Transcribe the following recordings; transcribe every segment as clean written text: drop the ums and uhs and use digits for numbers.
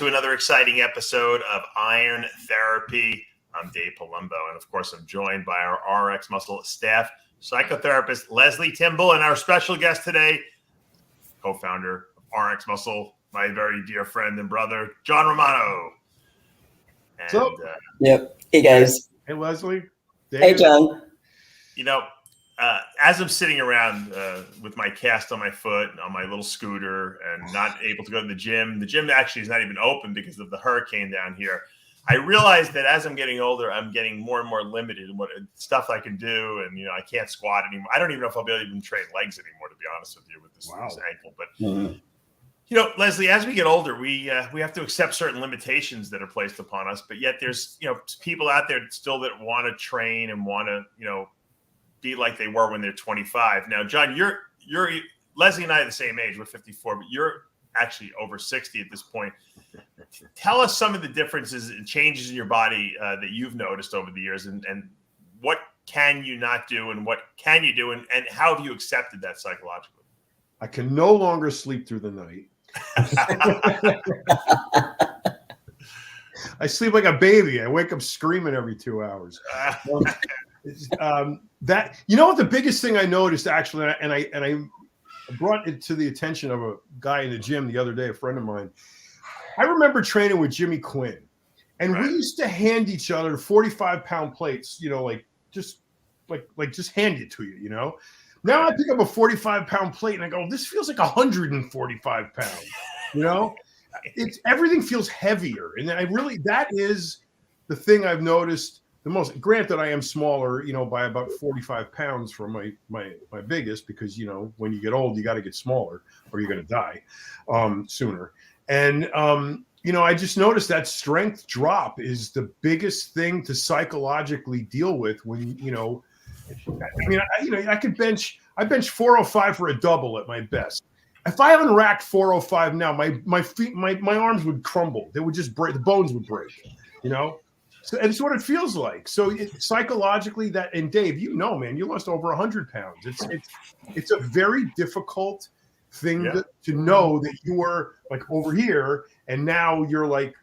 to another exciting episode of Iron Therapy. I'm Dave Palumbo, and of course, I'm joined by our RX Muscle staff, psychotherapist Lesley Timbol, and our special guest today, co-founder of RX Muscle, my very dear friend and brother, John Romano. And, so, yep. Hey, guys. Hey, Lesley. Dave. Hey, John. You know, as I'm sitting around with my cast on my foot, on my little scooter, and not able to go to the gym actually is not even open because of the hurricane down here. I realized that as I'm getting older, I'm getting more and more limited in what stuff I can do. And, I can't squat anymore. I don't even know if I'll be able to even train legs anymore, to be honest with you, with this ankle. But, Lesley, as we get older, we have to accept certain limitations that are placed upon us. But yet there's, people out there still that want to train and want to, be like they were when they're 25. Now, John, you're Lesley and I are the same age. We're 54, but you're actually over 60 at this point. Tell us some of the differences and changes in your body that you've noticed over the years, and what can you not do, and what can you do, and how have you accepted that psychologically? I can no longer sleep through the night. I sleep like a baby. I wake up screaming every 2 hours. That what the biggest thing I noticed actually, and I brought it to the attention of a guy in the gym the other day, a friend of mine. I remember training with Jimmy Quinn, and we used to hand each other 45-pound plates, just hand it to you, Now I pick up a 45-pound plate and I go, this feels like 145 pounds, It's everything feels heavier, and that is the thing I've noticed the most. Granted, I am smaller, by about 45 pounds from my biggest, because when you get old, you got to get smaller or you're going to die sooner. And I just noticed that strength drop is the biggest thing to psychologically deal with when I could bench 405 for a double at my best. If I haven't racked 405 now, my feet, my arms would crumble. They would just break. The bones would break. So it's what it feels like. So psychologically, that, and Dave, man, you lost over 100 pounds. It's a very difficult thing to know that you were like over here, and now you're like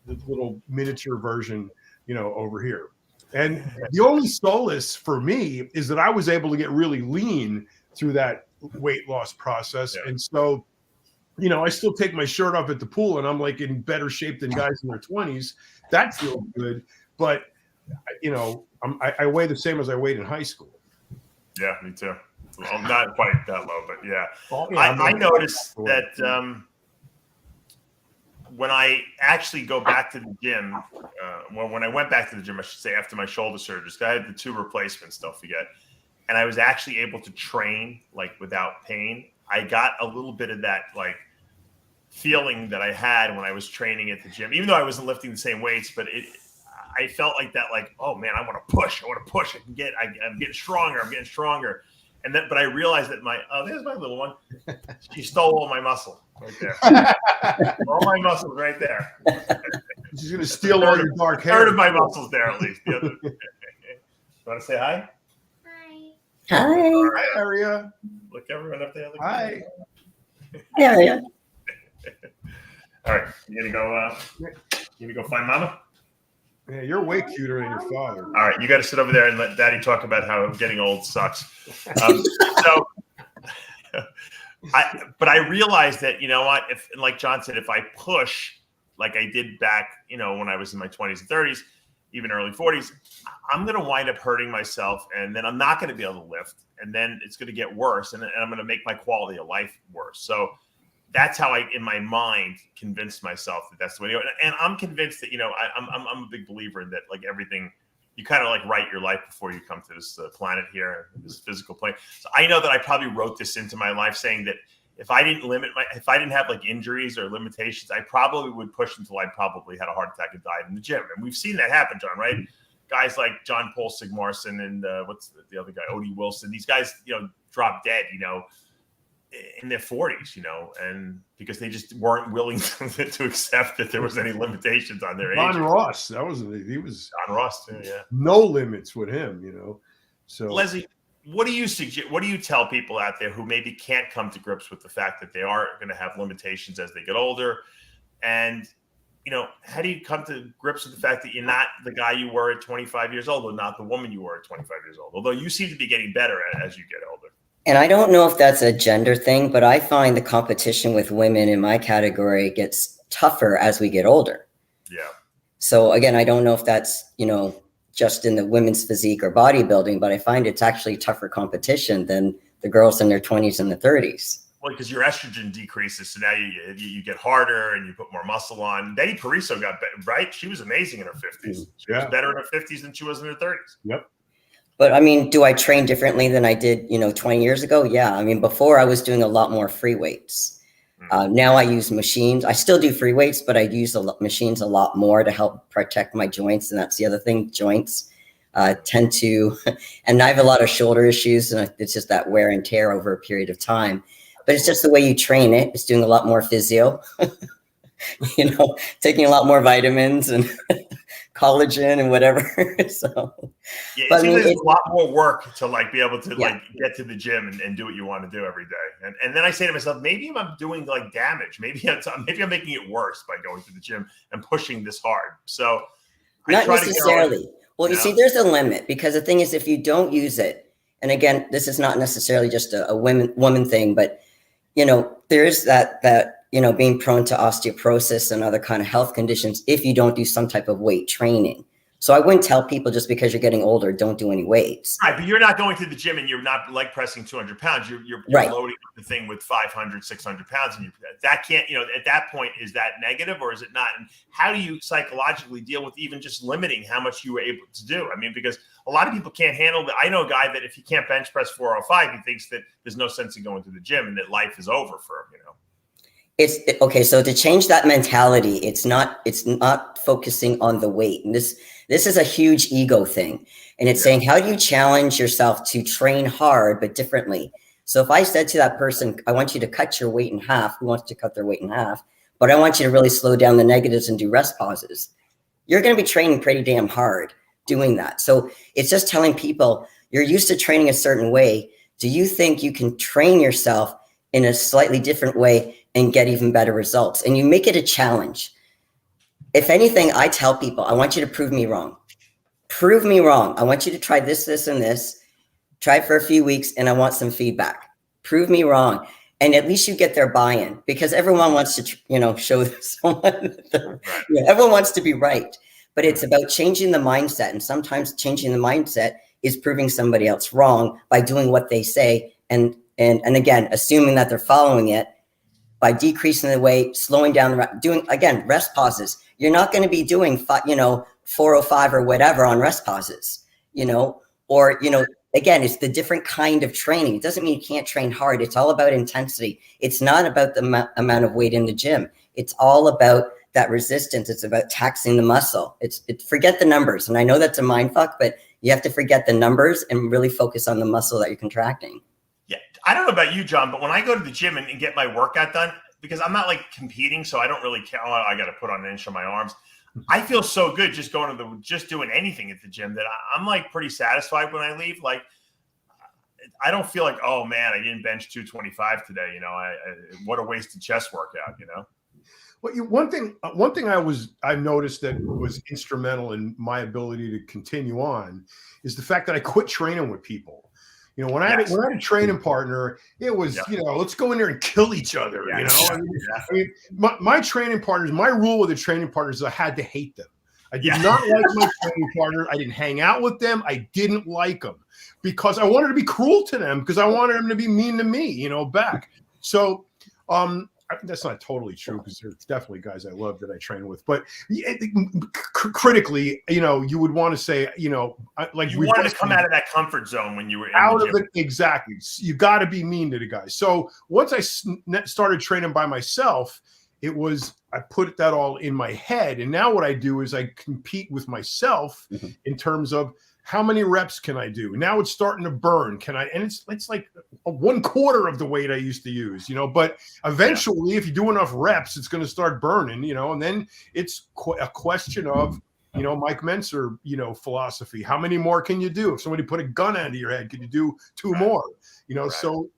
the little miniature version, over here. And the only solace for me is that I was able to get really lean through that weight loss process. And so, I still take my shirt off at the pool and I'm like in better shape than guys in their 20s. That feels good. But, I weigh the same as I weighed in high school. Yeah, me too. Well, not quite that low, but yeah. I noticed that when I actually go back to the gym, when I went back to the gym, I should say, after my shoulder surgery, I had the 2 replacements, don't forget. And I was actually able to train without pain. I got a little bit of that feeling that I had when I was training at the gym, even though I wasn't lifting the same weights, but I felt like that, oh man, I want to push. I'm getting stronger. And then, but I realized that there's my little one. She stole all my muscle right there. All my muscles right there. She's going to steal all your dark hair. Third of my muscles there, at least. The other. You want to say hi? Hi. All right, Aria. Look, everyone up there. Hi. Yeah. All right, you gonna go find Mama? Yeah, you're way cuter than your father. All right, you got to sit over there and let Daddy talk about how getting old sucks. But I realized that, if, like John said, if I push like I did back, when I was in my 20s and 30s, even early 40s, I'm going to wind up hurting myself, and then I'm not going to be able to lift, and then it's going to get worse, and I'm going to make my quality of life worse. So that's how I, in my mind, convinced myself that that's the way to go. And I'm convinced that, I'm a big believer in that, everything, you kind of write your life before you come to this planet here, this physical plane. So I know that I probably wrote this into my life, saying that if I didn't have injuries or limitations, I probably would push until I probably had a heart attack and died in the gym. And we've seen that happen, John, right? Guys like John Paul Sigmarsson and what's the other guy, Odie Wilson. These guys, drop dead, in their 40s, and because they just weren't willing to accept that there was any limitations on their age. Ron Ross, he was John Ross too, yeah. No limits with him, So Lesley, what do you suggest? What do you tell people out there who maybe can't come to grips with the fact that they are going to have limitations as they get older? And how do you come to grips with the fact that you're not the guy you were at 25 years old, or not the woman you were at 25 years old? Although you seem to be getting better as you get older. And I don't know if that's a gender thing, but I find the competition with women in my category gets tougher as we get older. Yeah. So again, I don't know if that's, just in the women's physique or bodybuilding, but I find it's actually tougher competition than the girls in their 20s and the 30s. Well, because your estrogen decreases, so now you get harder and you put more muscle on. Betty Pariso got better, right? She was amazing in her 50s. She was better in her 50s than she was in her 30s. Yep. But I mean, do I train differently than I did, 20 years ago? Yeah. I mean, before I was doing a lot more free weights. Now I use machines. I still do free weights, but I use machines a lot more to help protect my joints. And that's the other thing. Joints tend to, and I have a lot of shoulder issues, and it's just that wear and tear over a period of time. But it's just the way you train it. It's doing a lot more physio, taking a lot more vitamins and collagen and whatever. So, yeah, it seems like it's a lot more work to be able to get to the gym and do what you want to do every day. And then I say to myself, maybe I'm doing damage. Maybe I'm making it worse by going to the gym and pushing this hard. So not necessarily. Well, you see, there's a limit, because the thing is, if you don't use it, and again, this is not necessarily just a woman thing, but there is that being prone to osteoporosis and other kind of health conditions if you don't do some type of weight training. So I wouldn't tell people just because you're getting older, don't do any weights. Right, but you're not going to the gym and you're not leg pressing 200 pounds. You're right. Loading the thing with 500, 600 pounds. And that can't, at that point, is that negative or is it not? And how do you psychologically deal with even just limiting how much you were able to do? I mean, because a lot of people can't handle that. I know a guy that if he can't bench press 405, he thinks that there's no sense in going to the gym and that life is over for him, It's okay. So to change that mentality, it's not focusing on the weight. And this is a huge ego thing. And it's saying, how do you challenge yourself to train hard, but differently? So if I said to that person, I want you to cut your weight in half, who wants to cut their weight in half, but I want you to really slow down the negatives and do rest pauses. You're going to be training pretty damn hard doing that. So it's just telling people, you're used to training a certain way. Do you think you can train yourself in a slightly different way and get even better results? And you make it a challenge. If anything, I tell people, I want you to prove me wrong. Prove me wrong. I want you to try this, this, and this. Try it for a few weeks, and I want some feedback. Prove me wrong. And at least you get their buy-in, because everyone wants to, show someone. Everyone wants to be right. But it's about changing the mindset. And sometimes changing the mindset is proving somebody else wrong by doing what they say. And again, assuming that they're following it by decreasing the weight, slowing down, doing, again, rest pauses. You're not going to be doing, 405 or whatever on rest pauses, or, again, it's the different kind of training. It doesn't mean you can't train hard. It's all about intensity. It's not about the amount of weight in the gym. It's all about that resistance. It's about taxing the muscle. Forget the numbers. And I know that's a mind fuck, but you have to forget the numbers and really focus on the muscle that you're contracting. Yeah. I don't know about you, John, but when I go to the gym and get my workout done, because I'm not competing, so I don't really care. Oh, I got to put on an inch on my arms. I feel so good just going to just doing anything at the gym that I'm pretty satisfied when I leave. I don't feel like, oh man, I didn't bench 225 today. What a wasted chest workout, Well, one thing I noticed that was instrumental in my ability to continue on is the fact that I quit training with people. When I had a training partner, it was, let's go in there and kill each other. I mean, my training partners, my rule with the training partners is I had to hate them. I did not like my training partners. I didn't hang out with them. I didn't like them because I wanted to be cruel to them, because I wanted them to be mean to me, back. So, that's not totally true, because there's definitely guys I love that I train with. But critically, you would want to say, you wanted to come out of that comfort zone when you were out of it. Exactly. You got to be mean to the guys. So once I started training by myself, I put that all in my head. And now what I do is I compete with myself in terms of how many reps can I do? Now it's starting to burn. And it's like 1/4 of the weight I used to use, but eventually if you do enough reps, it's going to start burning, and then it's a question of, Mike Menser, philosophy. How many more can you do? If somebody put a gun under your head, can you do 2 more? Right. So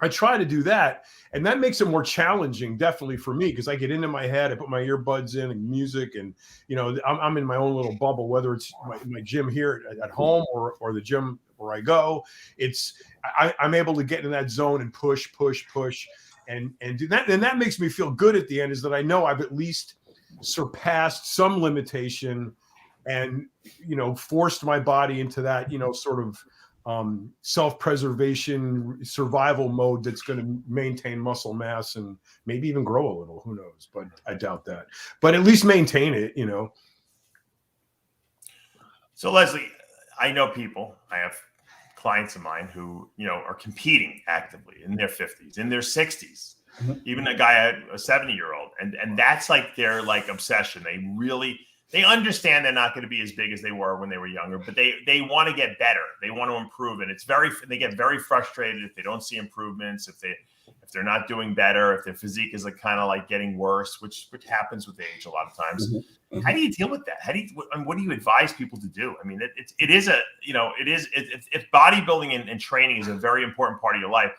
I try to do that. And that makes it more challenging, definitely for me, because I get into my head, I put my earbuds in and music, and, you know, I'm in my own little bubble, whether it's my gym here at home or the gym where I go. I'm able to get in that zone and push and do that. And that makes me feel good at the end, is that I know I've at least surpassed some limitation and, you know, forced my body into that, you know, sort of self-preservation survival mode that's going to maintain muscle mass and maybe even grow a little, who knows, but I doubt that, but at least maintain it, you know. So Lesley, I know people, I have clients of mine who, you know, are competing actively in their 50s, in their 60s, even a guy, a 70-year-old, and that's like their like obsession. They understand they're not going to be as big as they were when they were younger, but they want to get better. They want to improve, and they get very frustrated if they don't see improvements, if they're not doing better, if their physique is like kind of like getting worse, which happens with age a lot of times. Mm-hmm. How do you deal with that? What do you advise people to do? I mean, if bodybuilding and training is a very important part of your life,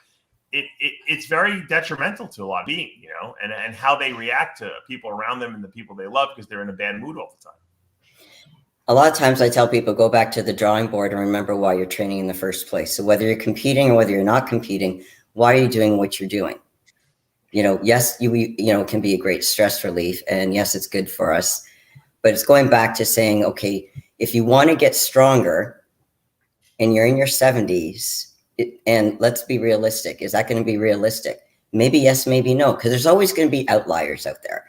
it's very detrimental to a lot of being, you know, and how they react to people around them and the people they love, because they're in a bad mood all the time. A lot of times I tell people, go back to the drawing board and remember why you're training in the first place. So whether you're competing or whether you're not competing, why are you doing what you're doing? You know, yes, you know, it can be a great stress relief, and yes, it's good for us, but it's going back to saying, okay, if you want to get stronger and you're in your 70s, and let's be realistic. Is that going to be realistic? Maybe yes, maybe no, because there's always going to be outliers out there.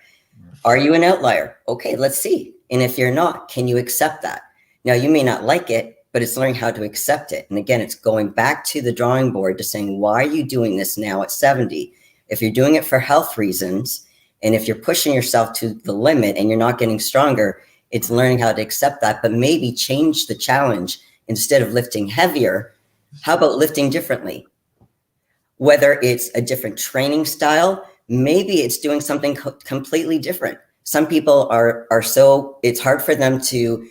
Are you an outlier? Okay, let's see. And if you're not, can you accept that? Now, you may not like it, but it's learning how to accept it. And again, it's going back to the drawing board to saying, why are you doing this now at 70? If you're doing it for health reasons, and if you're pushing yourself to the limit and you're not getting stronger, it's learning how to accept that, but maybe change the challenge. Instead of lifting heavier, how about lifting differently? Whether it's a different training style, maybe it's doing something completely different. Some people are so, it's hard for them to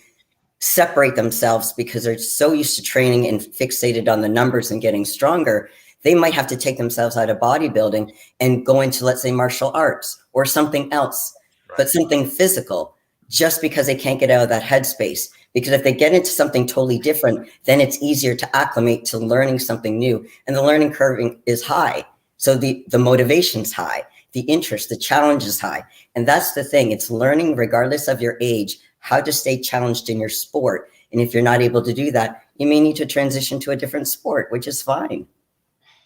separate themselves because they're so used to training and fixated on the numbers and getting stronger. They might have to take themselves out of bodybuilding and go into, let's say, martial arts or something else, but something physical, just because they can't get out of that headspace. Because if they get into something totally different, then it's easier to acclimate to learning something new. And the learning curve is high. So the motivation's high, the interest, the challenge is high. And that's the thing. It's learning, regardless of your age, how to stay challenged in your sport. And if you're not able to do that, you may need to transition to a different sport, which is fine.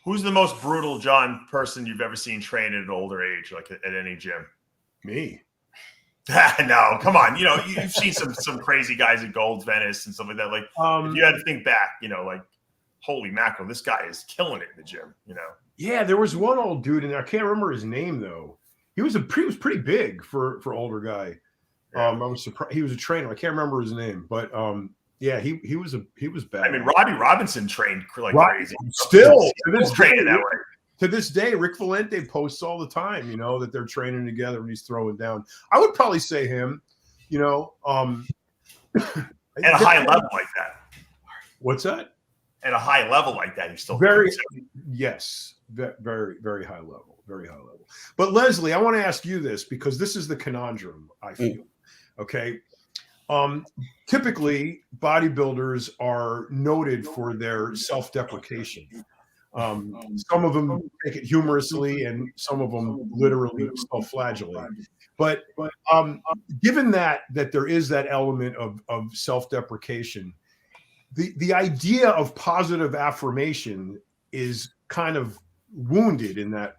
Who's the most brutal, John, person you've ever seen train at an older age, like at any gym? Me. No, come on. You know, you've seen some crazy guys at Gold's Venice and stuff like that. Like, if you had to think back, you know, like, holy mackerel, this guy is killing it in the gym, you know? Yeah, there was one old dude, and I can't remember his name, though. He was pretty big for older guy. I was surprised. He was a trainer. I can't remember his name, but yeah, he was bad. I mean, Robbie Robinson trained like crazy. Still, training that way. To this day, Rick Valente posts all the time, you know, that they're training together and he's throwing down. I would probably say him, you know, at a high level like that. What's that? At a high level like that, he's still yes, very, very high level, very high level. But Lesley, I want to ask you this, because this is the conundrum, I feel. Okay. Typically, bodybuilders are noted for their self-deprecation. Some of them take it humorously, and some of them literally self-flagellate. But given that there is that element of self-deprecation, the idea of positive affirmation is kind of wounded in that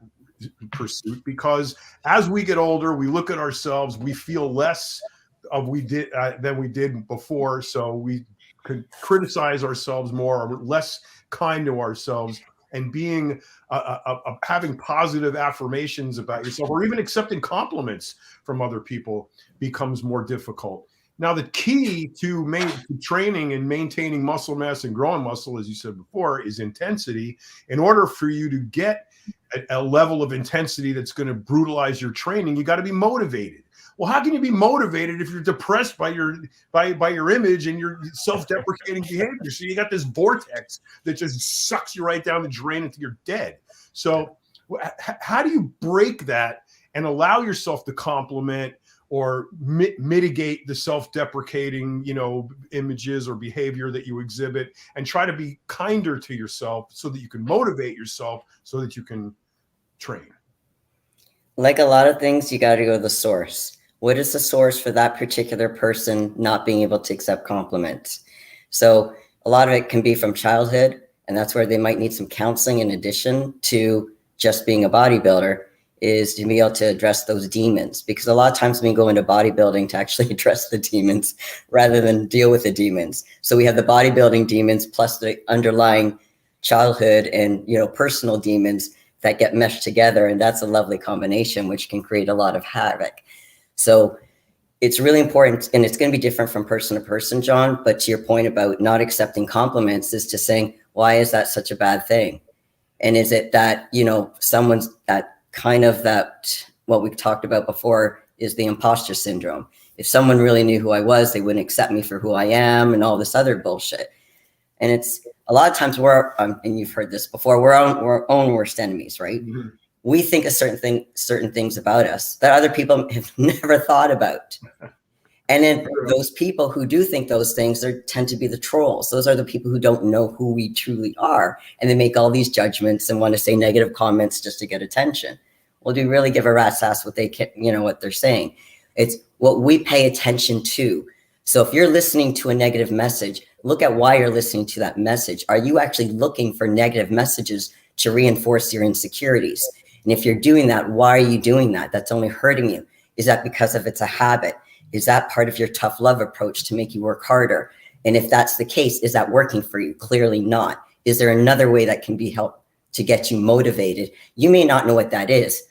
pursuit, because as we get older, we look at ourselves, we feel less than we did before, so we could criticize ourselves more, or less kind to ourselves. And being having positive affirmations about yourself, or even accepting compliments from other people, becomes more difficult. Now, the key to training and maintaining muscle mass and growing muscle, as you said before, is intensity. In order for you to get a level of intensity that's going to brutalize your training, you got to be motivated. Well, how can you be motivated if you're depressed by your image and your self-deprecating behavior? So you got this vortex that just sucks you right down the drain until you're dead. So how do you break that and allow yourself to compliment or mitigate the self-deprecating, images or behavior that you exhibit, and try to be kinder to yourself so that you can motivate yourself so that you can train? Like a lot of things, you got to go to the source. What is the source for that particular person not being able to accept compliments? So a lot of it can be from childhood, and that's where they might need some counseling in addition to just being a bodybuilder, is to be able to address those demons. Because a lot of times we go into bodybuilding to actually address the demons rather than deal with the demons. So we have the bodybuilding demons plus the underlying childhood and, personal demons that get meshed together. And that's a lovely combination, which can create a lot of havoc. So it's really important, and it's going to be different from person to person, John. But to your point about not accepting compliments is to saying, why is that such a bad thing? And is it that, someone's that what we've talked about before is the imposter syndrome. If someone really knew who I was, they wouldn't accept me for who I am and all this other bullshit. And it's a lot of times and you've heard this before, we're our own worst enemies, right? Mm-hmm. We think of certain things about us that other people have never thought about. And then those people who do think those things, they tend to be the trolls. Those are the people who don't know who we truly are. And they make all these judgments and want to say negative comments just to get attention. Well, do you really give a rat's ass what what they're saying? It's what we pay attention to. So if you're listening to a negative message, look at why you're listening to that message. Are you actually looking for negative messages to reinforce your insecurities? And if you're doing that, why are you doing that? That's only hurting you. Is that because it's a habit? Is that part of your tough love approach to make you work harder? And if that's the case, is that working for you? Clearly not. Is there another way that can be helped to get you motivated? You may not know what that is.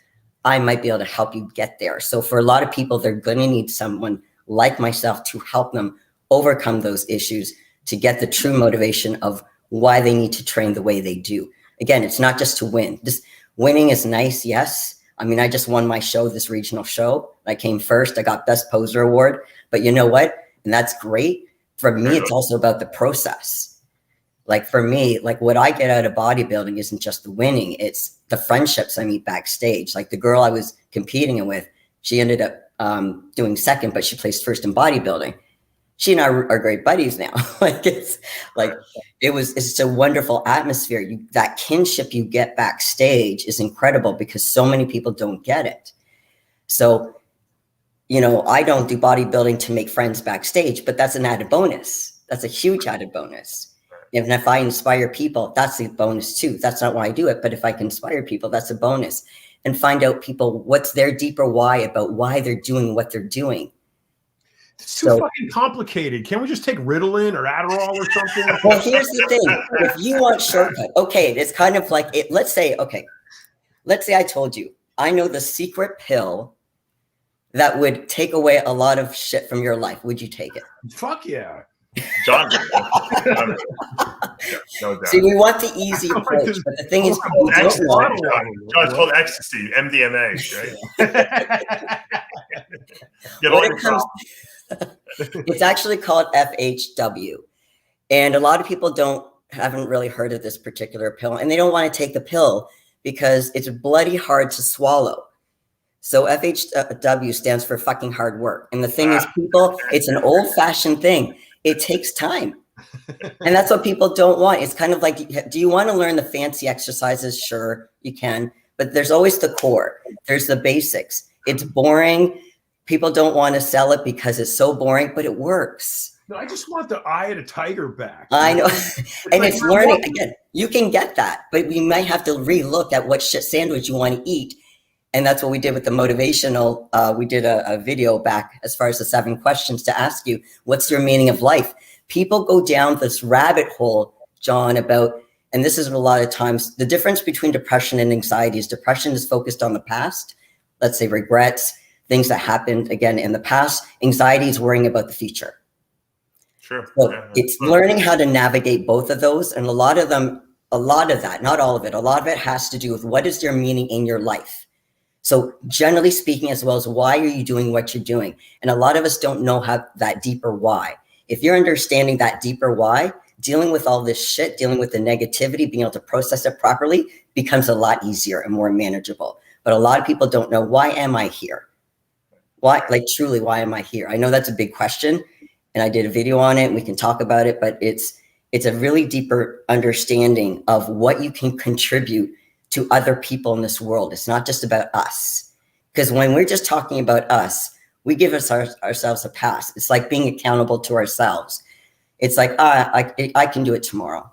I might be able to help you get there. So for a lot of people, they're going to need someone like myself to help them overcome those issues, to get the true motivation of why they need to train the way they do. Again, it's not just to win. This winning is nice, yes. I mean, I just won my show, this regional show. I came first. I got Best Poser Award. But you know what? And that's great. For me, it's also about the process. Like for me, like what I get out of bodybuilding isn't just the winning. It's the friendships I meet backstage. Like the girl I was competing with, she ended up doing second, but she placed first in bodybuilding. She and I are great buddies now. It's a wonderful atmosphere. That kinship you get backstage is incredible because so many people don't get it. So, I don't do bodybuilding to make friends backstage, but that's an added bonus. That's a huge added bonus. And if I inspire people, that's a bonus too. That's not why I do it, but if I can inspire people, that's a bonus. And find out people what's their deeper why about why they're doing what they're doing. It's too fucking complicated. Can't we just take Ritalin or Adderall or something? Well, here's the thing. If you want shortcut, okay, it's kind of like it. Let's say I told you, I know the secret pill that would take away a lot of shit from your life. Would you take it? Fuck yeah. John. No doubt. See, we want the easy approach, but the thing is, John, it's called ecstasy, MDMA, right? It's actually called FHW, and a lot of people haven't really heard of this particular pill, and they don't want to take the pill because it's bloody hard to swallow. So FHW stands for fucking hard work, and the thing is, people, it's an old-fashioned thing. It takes time. And that's what people don't want. It's kind of like, do you want to learn the fancy exercises? Sure, you can. But there's always the core. There's the basics. It's boring. People don't want to sell it because it's so boring, but it works. No, I just want the eye of the tiger back. I know. And it's learning. Again, you can get that, but we might have to relook at what shit sandwich you want to eat. And that's what we did with the motivational. We did a video back as far as the 7 questions to ask you, what's your meaning of life? People go down this rabbit hole, John, about, and this is a lot of times, the difference between depression and anxiety is depression is focused on the past, let's say regrets, things that happened again in the past. Anxiety is worrying about the future. Sure. So it's learning how to navigate both of those. And a lot of that, not all of it, a lot of it has to do with what is your meaning in your life. So generally speaking, as well as why are you doing what you're doing? And a lot of us don't know how that deeper why. If you're understanding that deeper why, dealing with all this shit, dealing with the negativity, being able to process it properly becomes a lot easier and more manageable. But a lot of people don't know, why am I here? Why, like truly, why am I here? I know that's a big question, and I did a video on it and we can talk about it, but it's a really deeper understanding of what you can contribute to other people in this world. It's not just about us. Because when we're just talking about us, we give ourselves a pass. It's like being accountable to ourselves. It's like, I can do it tomorrow.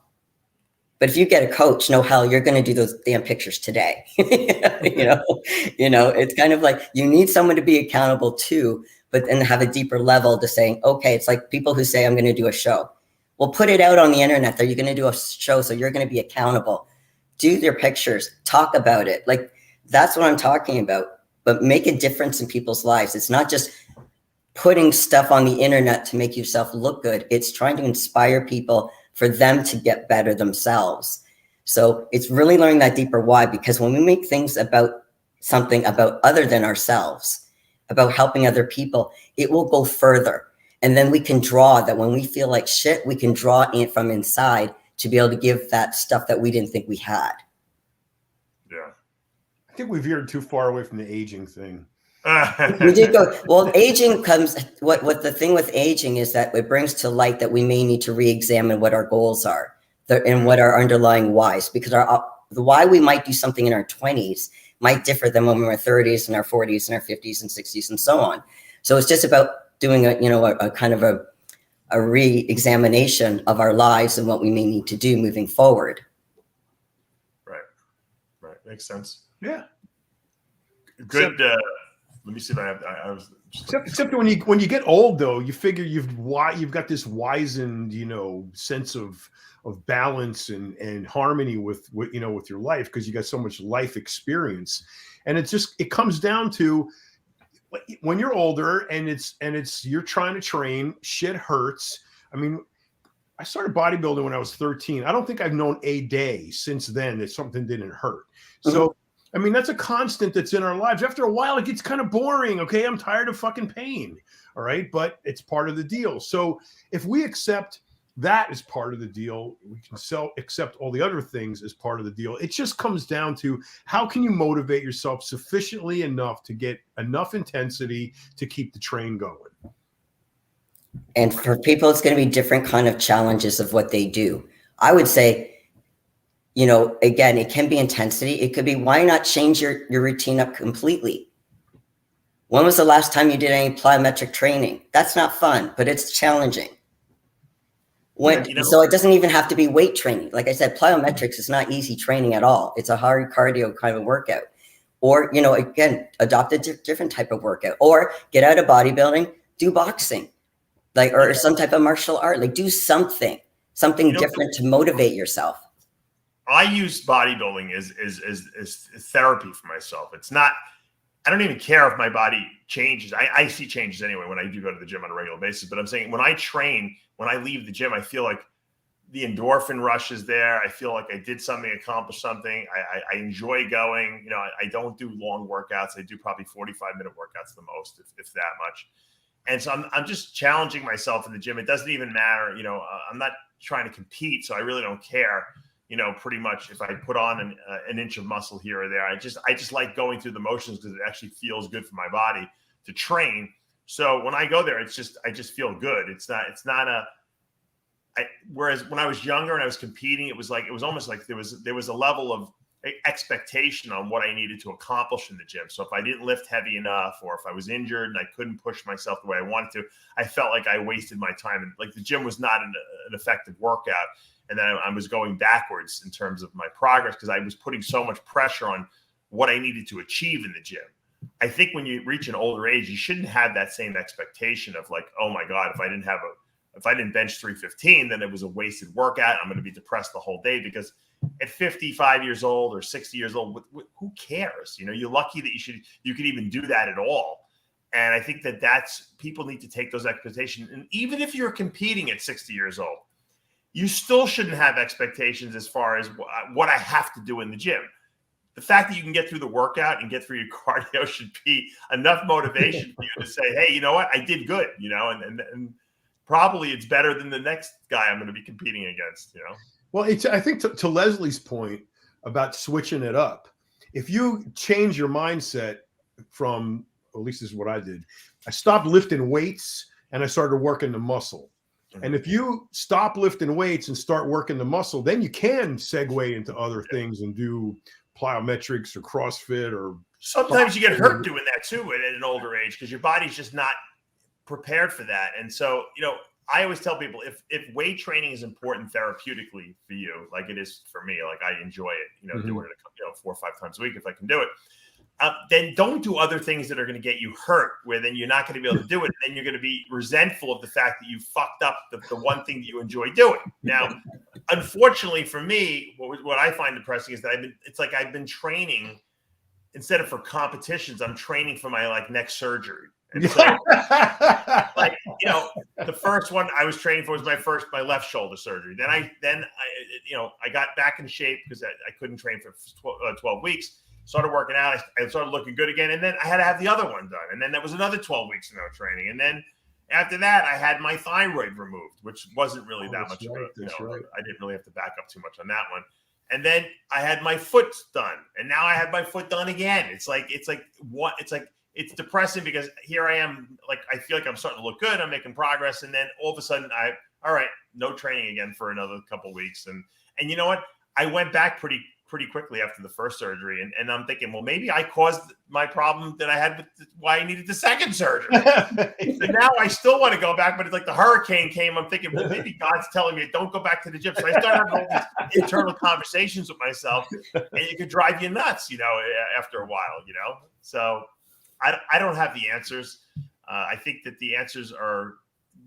But if you get a coach, no hell, you're going to do those damn pictures today. It's kind of like you need someone to be accountable to, but then have a deeper level to saying, okay, it's like people who say, I'm going to do a show. Well, put it out on the internet that you're going to do a show, so you're going to be accountable. Do your pictures, talk about it. Like, that's what I'm talking about. But make a difference in people's lives. It's not just putting stuff on the internet to make yourself look good. It's trying to inspire people for them to get better themselves. So it's really learning that deeper why, because when we make things about something about other than ourselves, about helping other people, it will go further. And then we can draw that when we feel like shit, we can draw it from inside to be able to give that stuff that we didn't think we had. Yeah. I think we veered too far away from the aging thing. We did go, well, aging comes, what the thing with aging is that it brings to light that we may need to re-examine what our goals are and what our underlying whys, because the why we might do something in our 20s might differ than when we're in our 30s and our 40s and our 50s and 60s and so on. So it's just about doing a kind of a re-examination of our lives and what we may need to do moving forward. Right. Makes sense. Yeah. Good. Let me see if I was. Except when you get old, though, you figure you've got this wizened, sense of balance and harmony with your life, because you got so much life experience, and it comes down to when you're older and you're trying to train, shit hurts. I mean, I started bodybuilding when I was 13. I don't think I've known a day since then that something didn't hurt. So, I mean, that's a constant that's in our lives. After a while, it gets kind of boring. Okay, I'm tired of fucking pain. All right, but it's part of the deal. So if we accept that as part of the deal, we can accept all the other things as part of the deal. It just comes down to, how can you motivate yourself sufficiently enough to get enough intensity to keep the train going? And for people, it's going to be different kind of challenges of what they do. I would say, again, it can be intensity. It could be, why not change your routine up completely? When was the last time you did any plyometric training? That's not fun, but it's challenging. So it doesn't even have to be weight training. Like I said, plyometrics is not easy training at all. It's a hard cardio kind of workout. Or, again, adopt a different type of workout, or get out of bodybuilding, do boxing, or some type of martial art. Like, do something different to motivate yourself. I use bodybuilding as therapy for myself. It's not, I don't even care if my body changes. I see changes anyway when I do go to the gym on a regular basis. But I'm saying, when I train, when I leave the gym, I feel like the endorphin rush is there. I feel like I did something, accomplished something. I enjoy going. I don't do long workouts. I do probably 45-minute workouts the most, if that much. And so I'm just challenging myself in the gym. It doesn't even matter. I'm not trying to compete, so I really don't care. Pretty much if I put on an inch of muscle here or there, I just like going through the motions, because it actually feels good for my body to train. So when I go there, I just feel good. Whereas when I was younger and I was competing, it was almost like there was a level of expectation on what I needed to accomplish in the gym. So if I didn't lift heavy enough, or if I was injured and I couldn't push myself the way I wanted to, I felt like I wasted my time, and like the gym was not an effective workout. And then I was going backwards in terms of my progress, because I was putting so much pressure on what I needed to achieve in the gym. I think when you reach an older age, you shouldn't have that same expectation of like, oh my God, if I didn't bench 315, then it was a wasted workout. I'm going to be depressed the whole day, because at 55 years old or 60 years old, who cares? You're lucky that you could even do that at all. And I think that's people need to take those expectations. And even if you're competing at 60 years old, you still shouldn't have expectations as far as what I have to do in the gym. The fact that you can get through the workout and get through your cardio should be enough motivation for you to say, hey, you know what? I did good, and probably it's better than the next guy I'm going to be competing against, you know? Well, I think to Leslie's point about switching it up, if you change your mindset from, or at least this is what I did, I stopped lifting weights and I started working the muscle. And if you stop lifting weights and start working the muscle, then you can segue into other things and do plyometrics or CrossFit or sometimes you get hurt doing that too at an older age because your body's just not prepared for that. And so, you know, I always tell people if weight training is important therapeutically for you, like it is for me, like I enjoy it, you know, doing it 4 or 5 times a week if I can do it. Then don't do other things that are going to get you hurt, where then you're not going to be able to do it. And then you're going to be resentful of the fact that you fucked up the one thing that you enjoy doing. Now, unfortunately for me, what I find depressing is that I've been training instead of for competitions. I'm training for my like next surgery. And so, like, you know, the first one I was training for was my left shoulder surgery. Then I got back in shape because I couldn't train for 12 weeks. Started working out. I started looking good again. And then I had to have the other one done. And then there was another 12 weeks of no training. And then after that, I had my thyroid removed, which wasn't really that much. Right. I didn't really have to back up too much on that one. And then I had my foot done. And now I had my foot done again. It's depressing because here I am, like, I feel like I'm starting to look good. I'm making progress. And then all of a sudden all right, no training again for another couple of weeks. And you know what? I went back pretty quickly after the first surgery. And I'm thinking, well, maybe I caused my problem that I had with why I needed the second surgery. And now I still want to go back, but it's like the hurricane came. I'm thinking, well, maybe God's telling me, don't go back to the gym. So I started having all these internal conversations with myself, and it could drive you nuts, you know, after a while, you know? So I don't have the answers. I think that the answers are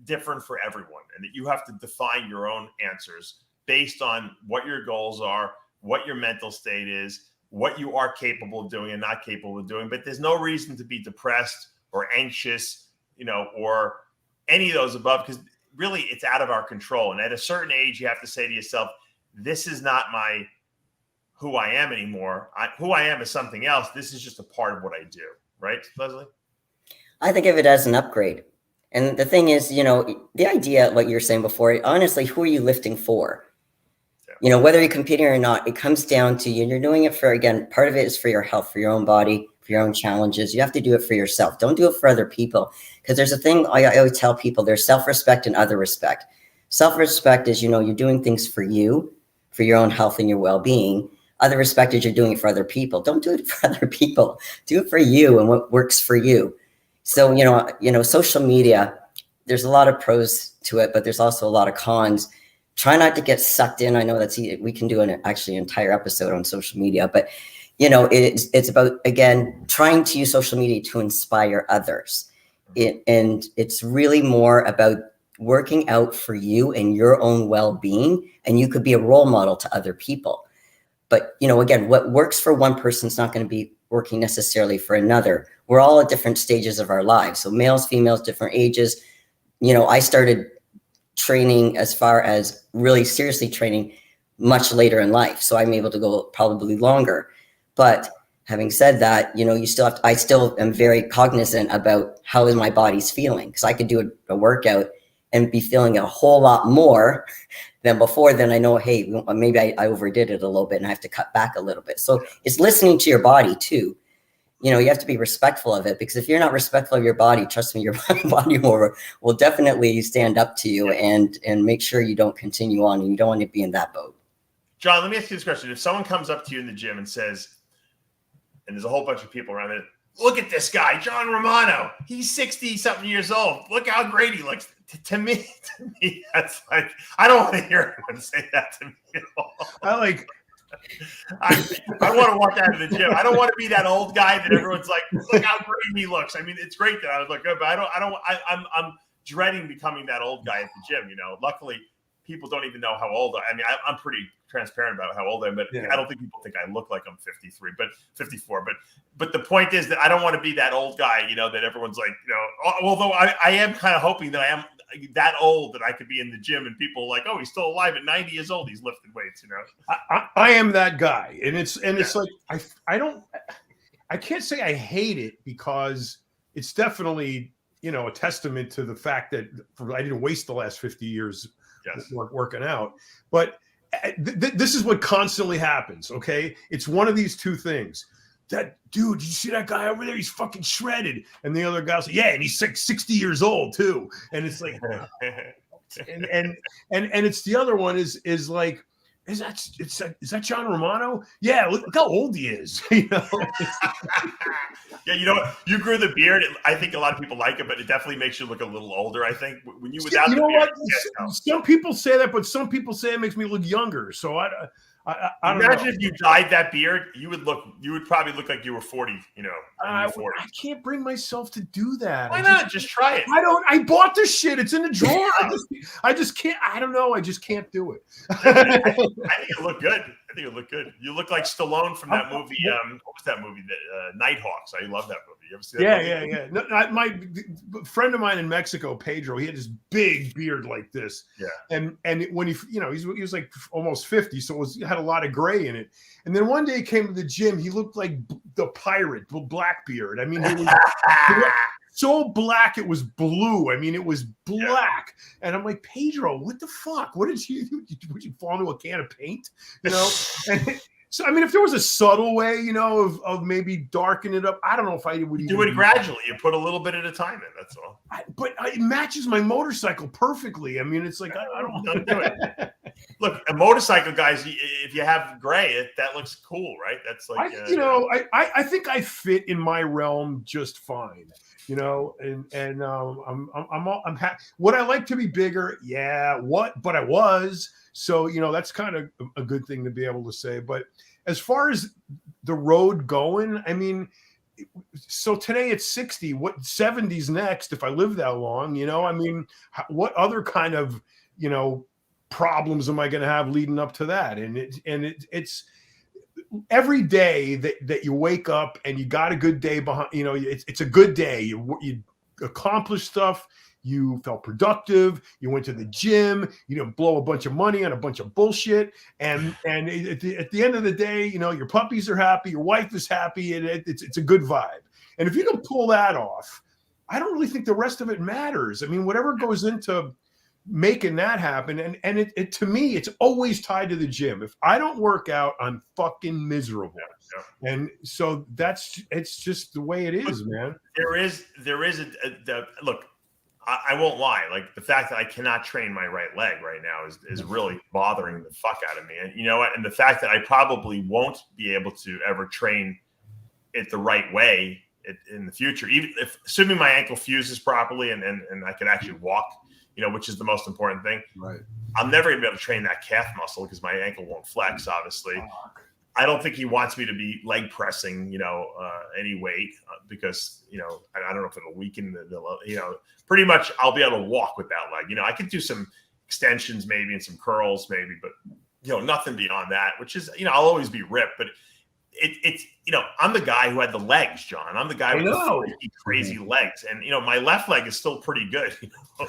different for everyone, and that you have to define your own answers based on what your goals are, what your mental state is, what you are capable of doing and not capable of doing. But there's no reason to be depressed or anxious, you know, or any of those above, because really it's out of our control. And at a certain age, you have to say to yourself, this is not who I am anymore. Who I am is something else. This is just a part of what I do. Right, Lesley? I think of it as an upgrade. And the thing is, you know, the idea, what you were saying before, honestly, who are you lifting for? Yeah. You know, whether you're competing or not, it comes down to you. And you're doing it for, again, part of it is for your health, for your own body, for your own challenges. You have to do it for yourself. Don't do it for other people. Because there's a thing I always tell people, there's self-respect and other respect. Self-respect is, you know, you're doing things for you, for your own health and your well-being. Other respect is you're doing it for other people. Don't do it for other people. Do it for you and what works for you. So, you know, social media, there's a lot of pros to it, but there's also a lot of cons. Try not to get sucked in. I know we can do an entire episode on social media, but, you know, it's about, again, trying to use social media to inspire others. And it's really more about working out for you and your own well-being, and you could be a role model to other people. But, you know, again, what works for one person is not going to be working necessarily for another. We're all at different stages of our lives. So males, females, different ages. You know, I started training as far as really seriously training much later in life. So I'm able to go probably longer. But having said that, you know, I still am very cognizant about how is my body's feeling. Because I could do a workout and be feeling a whole lot more than before. Then I know, hey, maybe I overdid it a little bit and I have to cut back a little bit. So it's listening to your body too. You know, you have to be respectful of it, because if you're not respectful of your body, trust me, your body will definitely stand up to you and make sure you don't continue on, and you don't want to be in that boat. John, let me ask you this question. If someone comes up to you in the gym and says, and there's a whole bunch of people around it, look at this guy, John Romano. He's 60-something years old. Look how great he looks. To me, that's like, I don't want to hear anyone say that to me at all. I want to walk out of the gym. I don't want to be that old guy that everyone's like, look how great he looks. I mean, it's great that I look good, but I'm dreading becoming that old guy at the gym. You know, luckily people don't even know how old I am. I'm pretty transparent about how old I am, but I don't think people think I look like I'm 54. But the point is that I don't want to be that old guy, you know, that everyone's like, you know, although I am kind of hoping that I am that old that I could be in the gym and people are like, oh, he's still alive at 90 years old. He's lifting weights, you know. I am that guy. And it's like, I can't say I hate it, because it's definitely a testament to the fact that I didn't waste the last 50 years working out. But this is what constantly happens. Okay. It's one of these two things. That dude, did you see that guy over there? He's fucking shredded. And the other guy's like, yeah, and he's 60 years old too. And it's like, and it's the other one is like, is that John Romano? Yeah, look how old he is. Yeah, you grew the beard. I think a lot of people like it, but it definitely makes you look a little older. I think when you without the beard. Some people say that, but some people say it makes me look younger. So I don't imagine know. if you dyed that beard, you would probably look like you were 40. I can't bring myself to do that. Why not? Just try it. I bought this shit. It's in the drawer. I just can't. I don't know. I just can't do it. I think it looked good. You look like Stallone from that movie. What was that movie? Nighthawks. I love that movie. You ever see that movie? Yeah. No, my friend of mine in Mexico, Pedro, he had this big beard like this. Yeah. And when he was like almost 50, so he had a lot of gray in it. And then one day he came to the gym. He looked like the pirate, Blackbeard. I mean, he was so black it was blue. I mean, it was black. Yeah. And I'm like, Pedro, what the fuck? What did you do? Would you fall into a can of paint? And so, I mean, if there was a subtle way, of maybe darken it up, I don't know if I would do it gradually. You put a little bit at a time in. That's all. But it matches my motorcycle perfectly. I mean, it's like I don't do it. Look, a motorcycle, guys. If you have gray, that looks cool, right? That's like I think I fit in my realm just fine. I'm happy. Would I like to be bigger? Yeah. But I was. So, that's kind of a good thing to be able to say. But as far as the road going, I mean, so today it's 60. What 70's next if I live that long? I mean, what other kind of, problems am I going to have leading up to that? And it's every day that you wake up and you got a good day behind, it's a good day. You accomplish stuff. You felt productive. You went to the gym. You didn't blow a bunch of money on a bunch of bullshit. And at the end of the day, your puppies are happy. Your wife is happy. And it's a good vibe. And if you can pull that off, I don't really think the rest of it matters. I mean, whatever goes into making that happen. And it to me, it's always tied to the gym. If I don't work out, I'm fucking miserable. Yeah. And so it's just the way it is, man. There is look. I won't lie. Like the fact that I cannot train my right leg right now is really bothering the fuck out of me. And you know what? And the fact that I probably won't be able to ever train it the right way in the future, even if assuming my ankle fuses properly and I can actually walk, which is the most important thing. Right. I'm never gonna be able to train that calf muscle because my ankle won't flex, obviously. I don't think he wants me to be leg pressing, any weight because, I don't know if it'll weaken pretty much I'll be able to walk with that leg. I could do some extensions maybe and some curls maybe, but, nothing beyond that, which is, I'll always be ripped, but it's I'm the guy who had the legs, John. I'm the guy with the crazy legs. And, my left leg is still pretty good,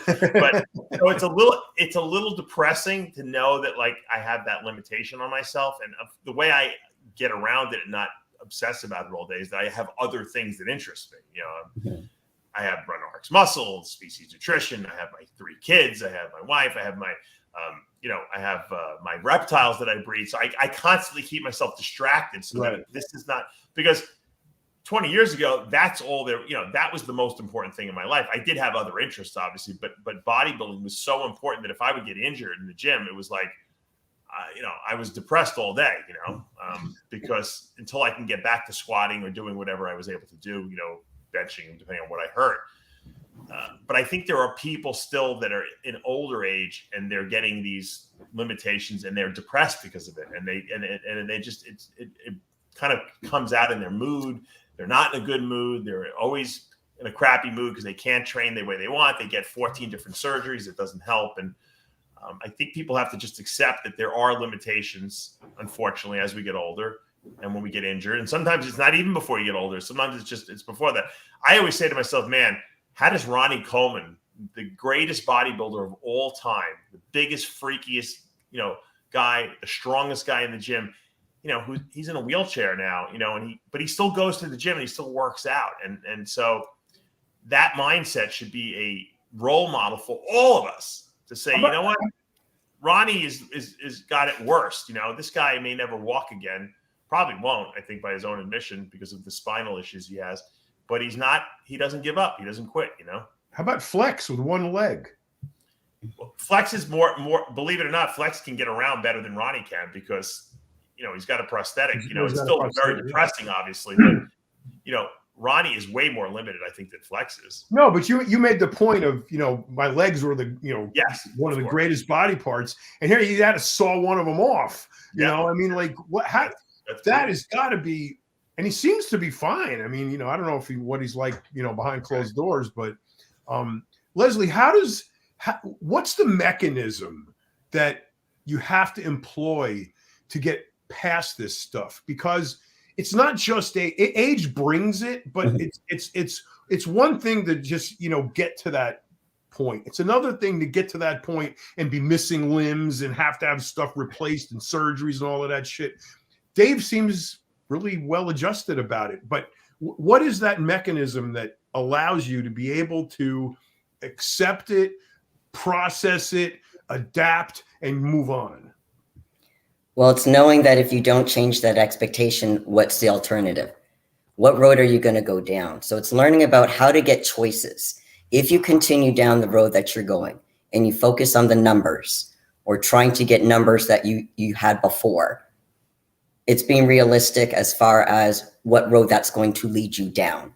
but it's a little depressing to know that like I have that limitation on myself. And the way I get around it and not obsess about it all day is that I have other things that interest me. I have Brenner-Marx muscle, species nutrition. I have my 3 kids. I have my wife. I have my, I have my reptiles that I breed. So I constantly keep myself distracted. So that this is not because 20 years ago, that's all there, that was the most important thing in my life. I did have other interests, obviously, but bodybuilding was so important that if I would get injured in the gym, it was like, I was depressed all day, because until I can get back to squatting or doing whatever I was able to do, benching, depending on what I hurt. But I think there are people still that are in older age and they're getting these limitations and they're depressed because of it. And they just, it kind of comes out in their mood. They're not in a good mood. They're always in a crappy mood because they can't train the way they want. They get 14 different surgeries. It doesn't help. And I think people have to just accept that there are limitations, unfortunately, as we get older and when we get injured. And sometimes it's not even before you get older. Sometimes it's before that. I always say to myself, man, how does Ronnie Coleman, the greatest bodybuilder of all time, the biggest, freakiest, guy, the strongest guy in the gym, he's in a wheelchair now, but he still goes to the gym and he still works out. And so that mindset should be a role model for all of us to say, you know what, Ronnie is got it worst. You know, this guy may never walk again. Probably won't, I think, by his own admission, because of the spinal issues he has. But he doesn't give up. He doesn't quit, you know. How about Flex with one leg? Well, Flex is more, believe it or not, Flex can get around better than Ronnie can, because, you know, he's got a prosthetic. You know, it's still very depressing, obviously. But, you know, Ronnie is way more limited, I think, than Flex is. No, but you made the point of, you know, my legs were the, you know, one of the greatest body parts. And here you had to saw one of them off. You know, I mean, like, what? That has got to be, and he seems to be fine. I mean, you know, I don't know what he's like, you know, behind closed doors, but Lesley, what's the mechanism that you have to employ to get past this stuff? Because it's not just age brings it, but it's one thing to just, you know, get to that point. It's another thing to get to that point and be missing limbs and have to have stuff replaced and surgeries and all of that shit. Dave seems really well adjusted about it, but what is that mechanism that allows you to be able to accept it, process it, adapt, and move on? Well, it's knowing that if you don't change that expectation, what's the alternative? What road are you going to go down? So it's learning about how to get choices. If you continue down the road that you're going and you focus on the numbers or trying to get numbers that you had before, it's being realistic as far as what road that's going to lead you down.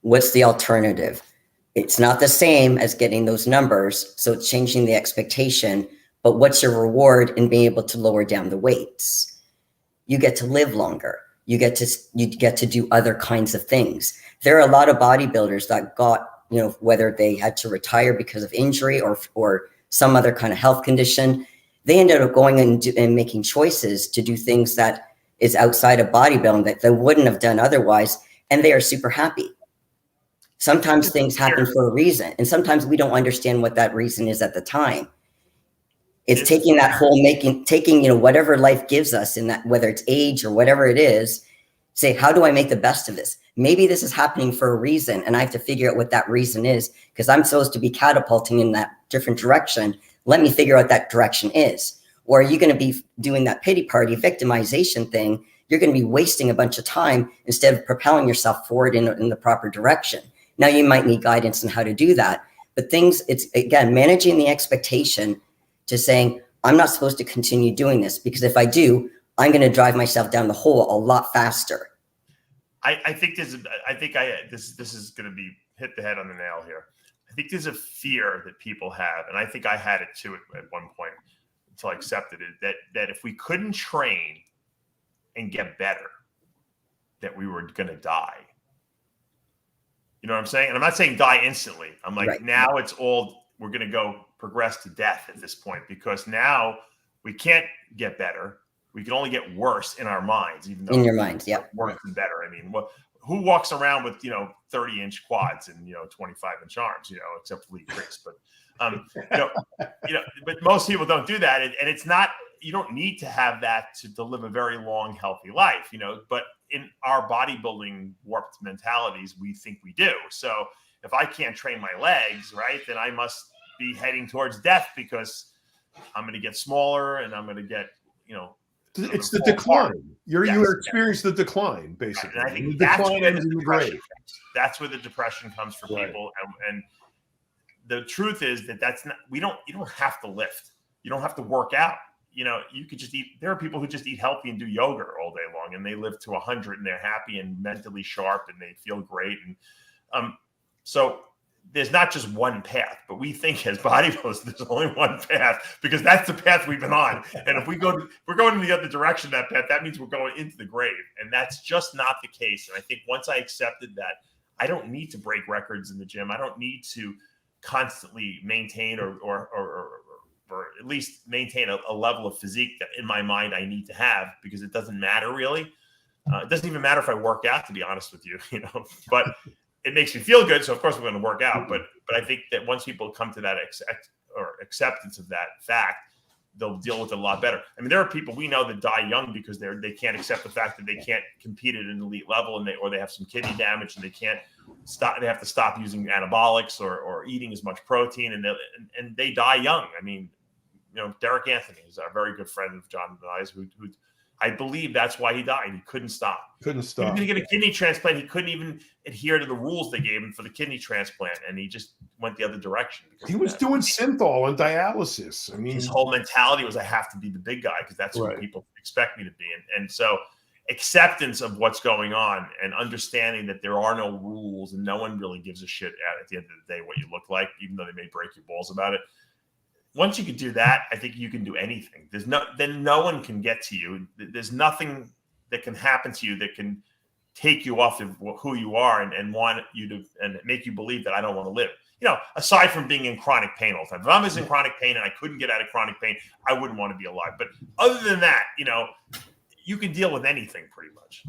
What's the alternative? It's not the same as getting those numbers, so it's changing the expectation, but what's your reward in being able to lower down the weights? You get to live longer. You get to do other kinds of things. There are a lot of bodybuilders that got, you know, whether they had to retire because of injury or some other kind of health condition, they ended up going and making choices to do things that is outside of bodybuilding that they wouldn't have done otherwise, and they are super happy. Sometimes things happen for a reason, and sometimes we don't understand what that reason is at the time. It's taking that whole taking, you know, whatever life gives us in that, whether it's age or whatever it is, say, how do I make the best of this? Maybe this is happening for a reason, and I have to figure out what that reason is, because I'm supposed to be catapulting in that different direction. Let me figure out what that direction is. Or are you going to be doing that pity party victimization thing? You're going to be wasting a bunch of time instead of propelling yourself forward in the proper direction. Now, you might need guidance on how to do that, but it's again, managing the expectation to saying, I'm not supposed to continue doing this, because if I do, I'm going to drive myself down the hole a lot faster. I think this is going to be hit the head on the nail here. I think there's a fear that people have, and I think I had it too at one point until I accepted it, that if we couldn't train and get better, that we were going to die. You know what I'm saying? And I'm not saying die instantly. I'm like, right. Now it's all, we're going to go progress to death at this point, because now we can't get better. We can only get worse in our minds, even though in your minds, yeah, worse and better. I mean, who walks around with 30-inch quads and 25-inch arms, except for Lee Priest, but but most people don't do that, and it's not. You don't need to have that to live a very long, healthy life, But in our bodybuilding warped mentalities, we think we do. So if I can't train my legs, right, then I must be heading towards death, because I'm going to get smaller and I'm going to get, It's the decline. You experience the decline, basically. Right. And I think that's where the depression comes. That's where the depression comes for people. And the truth is that that's not. You don't have to lift. You don't have to work out. You could just eat. There are people who just eat healthy and do yoga all day long, and they live to 100, and they're happy and mentally sharp, and they feel great. And so there's not just one path, but we think as bodybuilders there's only one path, because that's the path we've been on. And if we're going in the other direction of that path, that means we're going into the grave, and that's just not the case. And I think once I accepted that, I don't need to break records in the gym. I don't need to constantly maintain or at least maintain a level of physique that in my mind I need to have, because it doesn't matter really. It doesn't even matter if I work out, to be honest with you, but it makes me feel good. So of course we're going to work out, but I think that once people come to that acceptance of that fact, they'll deal with it a lot better. I mean, there are people we know that die young because they can't accept the fact that they can't compete at an elite level, and they have some kidney damage, and they can't stop. They have to stop using anabolics or eating as much protein, and they die young. I mean, Derek Anthony is a very good friend of John and I's, who I believe that's why he died. He couldn't stop. He was going to get a kidney transplant. He couldn't even adhere to the rules they gave him for the kidney transplant, and he just went the other direction. He was doing synthol and dialysis. I mean, his whole mentality was, I have to be the big guy because that's what people expect me to be. And so acceptance of what's going on and understanding that there are no rules and no one really gives a shit at the end of the day what you look like, even though they may break your balls about it. Once you can do that, I think you can do anything. Then no one can get to you. There's nothing that can happen to you that can take you off of who you are and want you to, and make you believe that I don't want to live. Aside from being in chronic pain all the time. If I was in chronic pain and I couldn't get out of chronic pain, I wouldn't want to be alive. But other than that, you can deal with anything pretty much.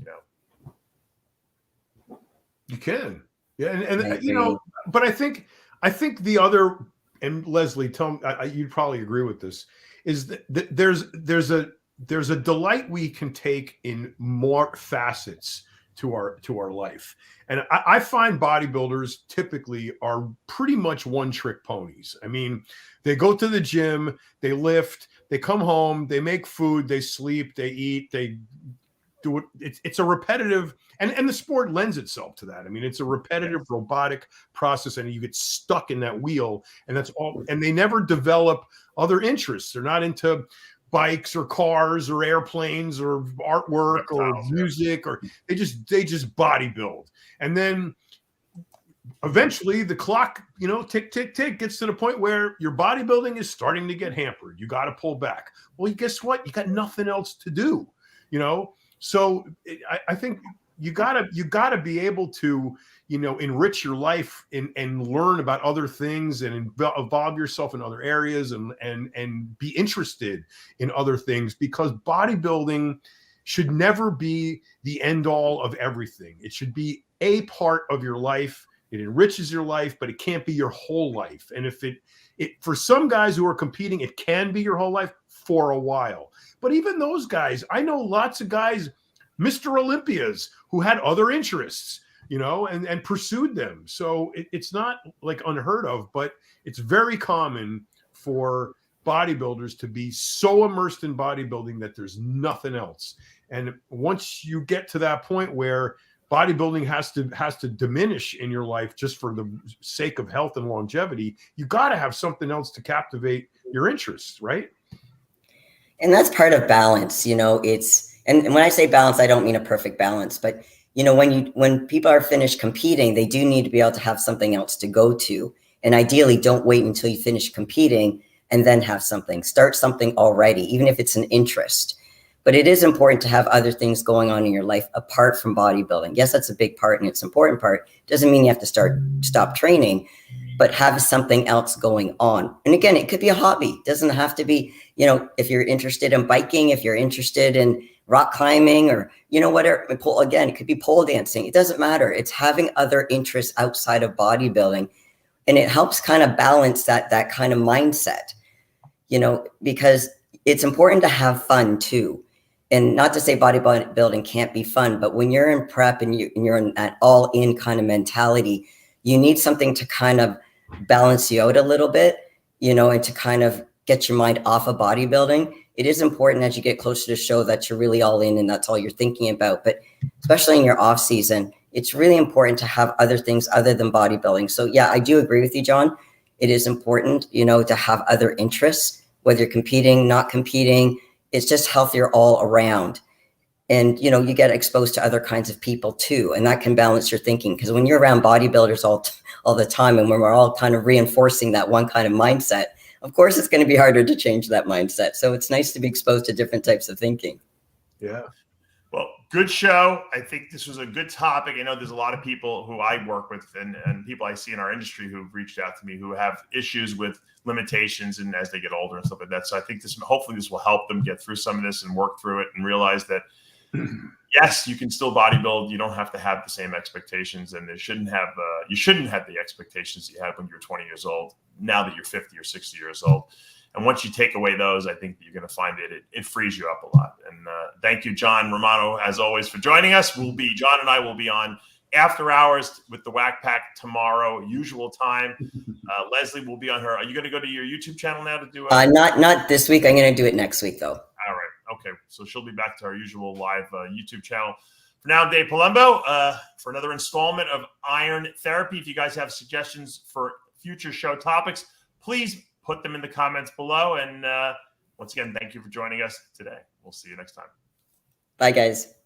You can, yeah, and but I think the other. And Lesley, tell me, you'd probably agree with this, is that there's a delight we can take in more facets to our life. And I find bodybuilders typically are pretty much one-trick ponies. I mean, they go to the gym, they lift, they come home, they make food, they sleep, they eat, they do it. It's a repetitive, and the sport lends itself to that. I mean, it's a repetitive, robotic process, and you get stuck in that wheel, and that's all. And they never develop other interests. They're not into bikes or cars or airplanes or artwork or music, or they just bodybuild. And then eventually the clock, tick, tick, tick, gets to the point where your bodybuilding is starting to get hampered. You got to pull back. Well, guess what? You got nothing else to do, So I think you gotta be able to, enrich your life and learn about other things and evolve yourself in other areas and be interested in other things, because bodybuilding should never be the end all of everything. It should be a part of your life. It enriches your life, but it can't be your whole life. And if it for some guys who are competing, it can be your whole life for a while. But even those guys, I know lots of guys, Mr. Olympias, who had other interests, and pursued them. So it's not like unheard of, but it's very common for bodybuilders to be so immersed in bodybuilding that there's nothing else. And once you get to that point where bodybuilding has to diminish in your life just for the sake of health and longevity, you got to have something else to captivate your interests, right? And that's part of balance, and when I say balance, I don't mean a perfect balance, but when people are finished competing, they do need to be able to have something else to go to. And ideally, don't wait until you finish competing and then have something. Start something already, even if it's an interest. But it is important to have other things going on in your life apart from bodybuilding. Yes, that's a big part and it's an important part. Doesn't mean you have to stop training, but have something else going on. And again, it could be a hobby. It doesn't have to be, if you're interested in biking, if you're interested in rock climbing, or, whatever. Again, it could be pole dancing. It doesn't matter. It's having other interests outside of bodybuilding. And it helps kind of balance that kind of mindset, because it's important to have fun too. And not to say bodybuilding can't be fun, but when you're in prep and you're in that all-in kind of mentality, you need something to kind of balance you out a little bit, and to kind of get your mind off of bodybuilding. It is important as you get closer to show that you're really all in and that's all you're thinking about. But especially in your off season, it's really important to have other things other than bodybuilding. So yeah, I do agree with you, John. It is important, to have other interests, whether you're competing, not competing. It's just healthier all around. And, you get exposed to other kinds of people too. And that can balance your thinking. Because when you're around bodybuilders all the time, and when we're all kind of reinforcing that one kind of mindset, of course, it's going to be harder to change that mindset. So it's nice to be exposed to different types of thinking. Yeah. Well, good show. I think this was a good topic. I know there's a lot of people who I work with and people I see in our industry who've reached out to me who have issues with limitations and as they get older and stuff like that. So I think hopefully this will help them get through some of this and work through it and realize that yes, you can still bodybuild. You don't have to have the same expectations, and you shouldn't have the expectations you had when you were 20 years old. Now that you're 50 or 60 years old, And once you take away those, I think you're going to find it frees you up a lot. And thank you, John Romano, as always, for joining us. John and I will be on after hours with the Whack Pack tomorrow, usual time. Lesley will be on her. Are you going to go to your YouTube channel now to do it? Not this week. I'm going to do it next week, though. All right. Okay. So she'll be back to our usual live YouTube channel. For now, Dave Palumbo, for another installment of Iron Therapy. If you guys have suggestions for future show topics, please put them in the comments below. And once again, thank you for joining us today. We'll see you next time. Bye, guys.